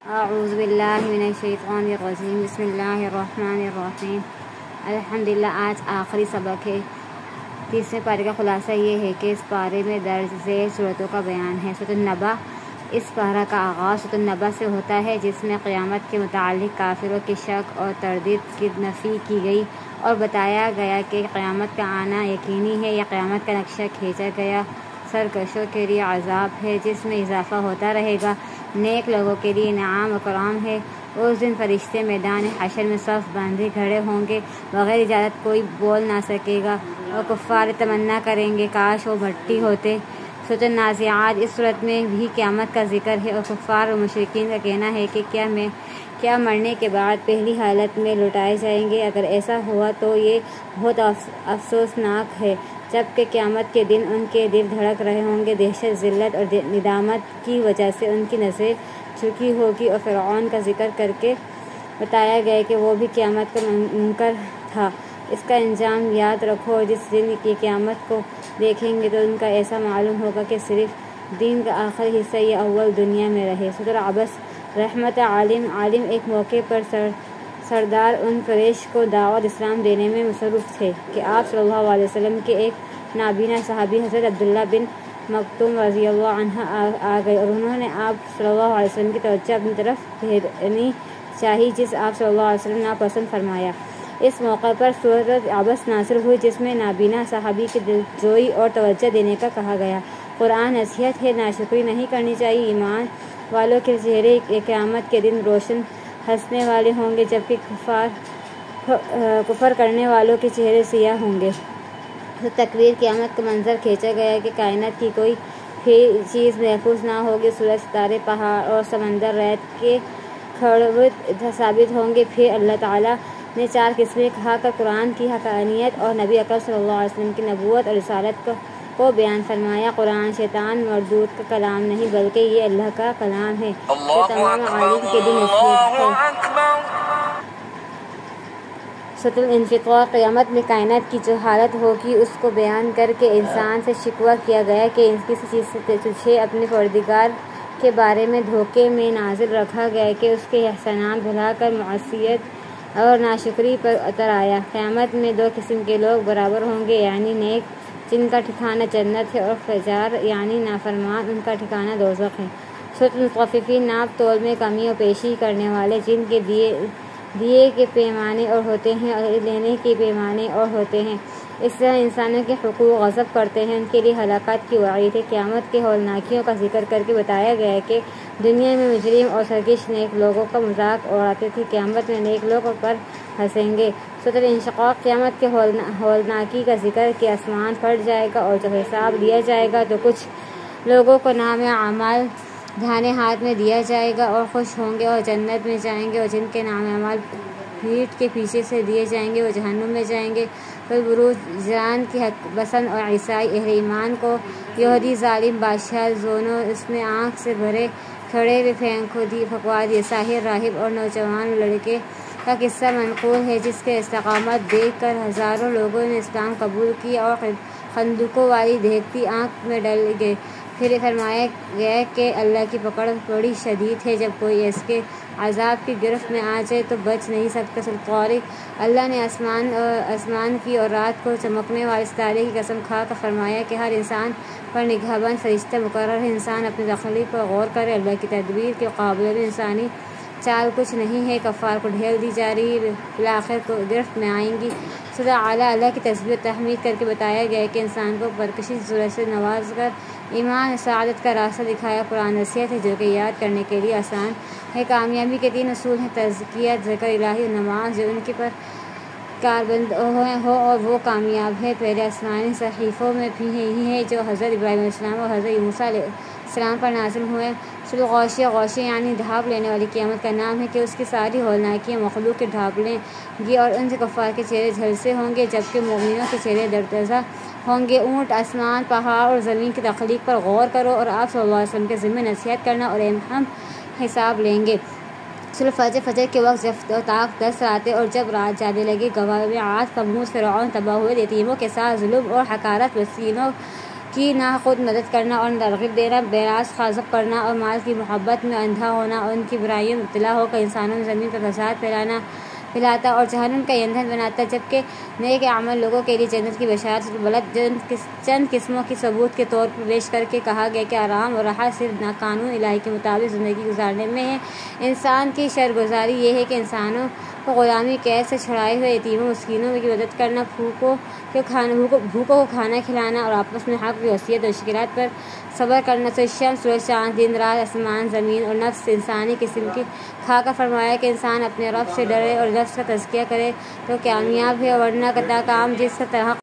اعوذ باللہ من الشیطان الرجیم بسم اللہ الرحمن الرحیم الحمدللہ۔ آج آخری سبق ہے۔ 30ویں پارے کا خلاصہ یہ ہے کہ اس پارے میں درج ذیل صورتوں کا بیان ہے۔ سورۃ النبأ، اس پارہ کا آغاز سورۃ النبأ سے ہوتا ہے، جس میں قیامت کے متعلق کافروں کے شک اور تردید کی نفی کی گئی اور بتایا گیا کہ قیامت کا آنا یقینی ہے یا قیامت کا نقشہ کھینچا گیا سرکشوں کے لیے عذاب ہے جس میں اضافہ ہوتا رہے گا، نیک لوگوں کے لیے انعام و کرام ہے۔ اس دن فرشتے میدان حشر میں صف باندھے کھڑے ہوں گے، بغیر اجازت کوئی بول نہ سکے گا، اور کفار تمنا کریں گے کاش وہ بھٹی ہوتے۔ سورۃ النازعات، اس صورت میں بھی قیامت کا ذکر ہے اور کفار و مشرکین کا کہنا ہے کہ کیا مرنے کے بعد پہلی حالت میں لوٹائے جائیں گے؟ اگر ایسا ہوا تو یہ بہت افسوسناک ہے، جبکہ قیامت کے دن ان کے دل دھڑک رہے ہوں گے، دہشت، ذلت اور ندامت کی وجہ سے ان کی نظریں جھکی ہوگی۔ اور فرعون کا ذکر کر کے بتایا گیا کہ وہ بھی قیامت کا منکر تھا۔ اس کا انجام یاد رکھو، اور جس دن کی قیامت کو دیکھیں گے تو ان کا ایسا معلوم ہوگا کہ صرف دن کا آخری حصہ یا اول دنیا میں رہے۔ سورۃ العبس، رحمت عالم ایک موقع پر سردار ان قریش کو دعوت اسلام دینے میں مصروف تھے کہ آپ صلی اللہ علیہ وسلم کے ایک نابینا صحابی حضرت عبداللہ بن مکتوم رضی اللہ عنہ آ گئے، اور انہوں نے آپ صلی اللہ علیہ وسلم کی توجہ اپنی طرف پھیرنی چاہی، جس آپ صلی اللہ علیہ وسلم نے ناپسند فرمایا۔ اس موقع پر سورۃ عبس نازل ہوئی، جس میں نابینا صحابی کی دلجوئی اور توجہ دینے کا کہا گیا۔ قرآن نصیحت ہے، ناشکری نہیں کرنی چاہیے۔ ایمان والوں کے چہرے قیامت کے دن روشن ہنسنے والے ہوں گے، جبکہ کفر کرنے والوں کے چہرے سیاہ ہوں گے۔ تکویر، قیامت کا منظر کھینچا گیا کہ کائنات کی کوئی بھی چیز محفوظ نہ ہوگی، سورج، ستارے، پہاڑ اور سمندر ریت کے کھڑبت ثابت ہوں گے۔ پھر اللہ تعالیٰ نے 4 قسمیں کہا کر قرآن کی حقانیت اور نبی اکرم صلی اللہ علیہ وسلم کی نبوت اور رسالت کو بیان فرمایا۔ قرآن شیطان مردود کا کلام نہیں، بلکہ یہ اللہ کا کلام ہے جو تمام عالم کے لیے نصیحت ہے۔ سورۃ الانفطار، قیامت میں کائنات کی جو حالت ہوگی اس کو بیان کر کے انسان سے شکوہ کیا گیا کہ کسی چیز سے تجھے اپنے پروردگار کے بارے میں دھوکے میں ناظر رکھا گیا کہ اس کے احسانات بھلا کر معصیت اور ناشکری پر اتر آیا۔ قیامت میں 2 قسم کے لوگ برابر ہوں گے، یعنی نیک جن کا ٹھکانہ جنت ہے، اور فجار یعنی نافرمان ان کا ٹھکانہ دوزخ ہے۔ سورۃ المطففین، ناپ تول میں کمی و بیشی کرنے والے، جن کے دیے کے پیمانے اور ہوتے ہیں اور لینے کے پیمانے اور ہوتے ہیں، اس طرح انسانوں کے حقوق غصب کرتے ہیں، ان کے لیے ہلاکت کی وعید ہے۔ قیامت کے ہولناکیوں کا ذکر کر کے بتایا گیا ہے کہ دنیا میں مجرم اور سرکش نیک لوگوں کا مذاق اڑاتے تھے، قیامت میں نیک لوگوں پر ہنسیں گے۔ سورۃ الانشقاق، قیامت کے ہولناکی کا ذکر کہ آسمان پھٹ جائے گا اور جب حساب لیا جائے گا تو کچھ لوگوں کو نام اعمال داہنے ہاتھ میں دیا جائے گا اور خوش ہوں گے اور جنت میں جائیں گے، اور جن کے نام اعمال پیٹھ کے پیچھے سے دیے جائیں گے وہ جہنم میں جائیں گے۔ البروج، جان کی حق پسند اور عیسائی اہل ایمان کو یہودی ظالم بادشاہ زونو اس نے آنکھ سے بھرے کھڑے ہوئے پھنکوا دیے۔ ساحر، راہب اور نوجوان لڑکے کا قصہ منقول ہے جس کے استقامت دیکھ کر ہزاروں لوگوں نے اسلام قبول کیا اور خندقوں والی دیکھتی آنکھ میں ڈل گئے۔ پھر فرمایا گیا کہ اللہ کی پکڑ بڑی شدید ہے، جب کوئی اس کے عذاب کی گرفت میں آ جائے تو بچ نہیں سکتا۔ سورۃ الطارق، اللہ نے آسمان کی اور رات کو چمکنے والے ستارے کی قسم کھا کر فرمایا کہ ہر انسان پر نگہبان فرشتہ مقرر ہے۔ انسان اپنی تخلیق پر غور کرے، اللہ کی تدبیر کے مقابلے میں انسانی چال کچھ نہیں ہے۔ کفار کو ڈھیل دی جا رہی بالآخر کو گرفت میں آئیں گی۔ سورۃ اعلیٰ، اللہ کی تسبیح و تحمید کر کے بتایا گیا کہ انسان کو پرکشش ضرورت سے نواز کر ایمان و سعادت کا راستہ دکھایا۔ قرآن نصیحت ہے جو کہ یاد کرنے کے لیے آسان ہے۔ کامیابی کے 3 اصول ہیں: تزکیہ، ذکر الہی اور نماز۔ جو ان کے پر کاربند ہو اور وہ کامیاب ہے۔ پہلے آسمانی صحیفوں میں بھی یہی ہے جو حضرت ابراہیم علیہ السلام اور حضرت موسیٰ علیہ السلام پر نازل ہوئے۔ سورۃ الغاشیہ، غاشیہ یعنی ڈھانپ لینے والی قیامت کا نام ہے کہ اس کی ساری ہولناکیاں مخلوق کے ڈھانپ لیں گی اور ان سے کفار کے چہرے جھلسے ہوں گے، جبکہ مومنوں کے چہرے درتازہ ہوں گے۔ اونٹ، آسمان، پہاڑ اور زمین کی تخلیق پر غور کرو اور آپ صلی اللہ علیہ وسلم کے ذمہ نصیحت کرنا اور ہم حساب لیں گے۔ سورۃ الفجر، فجر کے وقت جب طاق دست آتے اور جب رات جانے لگے، گواہ عاد، ثمود، فرعون تباہ ہوئے۔ یتیموں کے ساتھ ظلم اور حقارت، مسکینوں کی نہ خود مدد کرنا اور ترغیب دینا، بیراس غصب کرنا اور مال کی محبت میں اندھا ہونا اور ان کی برائیوں میں مبتلا ہو کر انسانوں میں زمین پر فساد پھیلاتا اور جہنم کا ایندھن بناتا، جبکہ نیک اعمال لوگوں کے لیے جنت کی بشارت بلد چند قسموں کی ثبوت کے طور پر پیش کر کے کہا گیا کہ آرام اور راحت صرف قانون الہی کے مطابق زندگی گزارنے میں ہے۔ انسان کی شرگزاری یہ ہے کہ انسانوں کو غلامی قید سے چھڑائے ہوئے یتیموں مسکینوں کی مدد کرنا، بھوکوں کو کھانا کھلانا اور آپس میں حق کی وصیت اور مشکلات پر صبر کرنا۔ سورج شمس، سورج چاند، دن رات، آسمان زمین اور نفس انسانی قسم کی کھا کر فرمایا کہ انسان اپنے رب سے ڈرے اور نفس کا تزکیہ کرے تو کامیاب ہے، ورنہ ناکام جس طرح